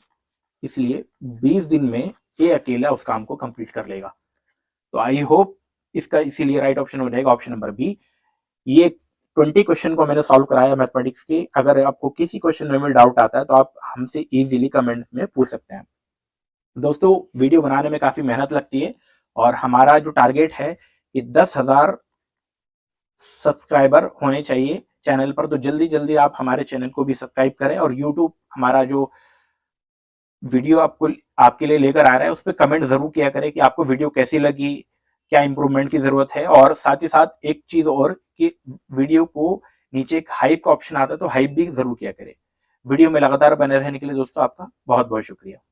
इसलिए 20 दिन में ए अकेला उस काम को कंप्लीट कर लेगा। तो आई होप इसका इसीलिए राइट ऑप्शन हो जाएगा ऑप्शन नंबर बी। ये 20 क्वेश्चन को मैंने सॉल्व कराया मैथमेटिक्स के। अगर आपको किसी क्वेश्चन में डाउट आता है तो आप हमसे इजीली कमेंट्स में पूछ सकते हैं। दोस्तों वीडियो बनाने में काफी मेहनत लगती है, और हमारा जो टारगेट है कि 10,000 सब्सक्राइबर होने चाहिए चैनल पर, तो जल्दी जल्दी आप हमारे चैनल को भी सब्सक्राइब करें और यूट्यूब हमारा जो वीडियो आपके लिए लेकर आ रहा है उस पर कमेंट जरूर किया करें कि आपको वीडियो कैसी लगी, क्या इंप्रूवमेंट की जरूरत है। और साथ ही साथ एक चीज और कि वीडियो को नीचे एक हाइप का ऑप्शन आता है तो हाइप भी जरूर किया करें। वीडियो में लगातार बने रहने के लिए दोस्तों आपका बहुत बहुत शुक्रिया।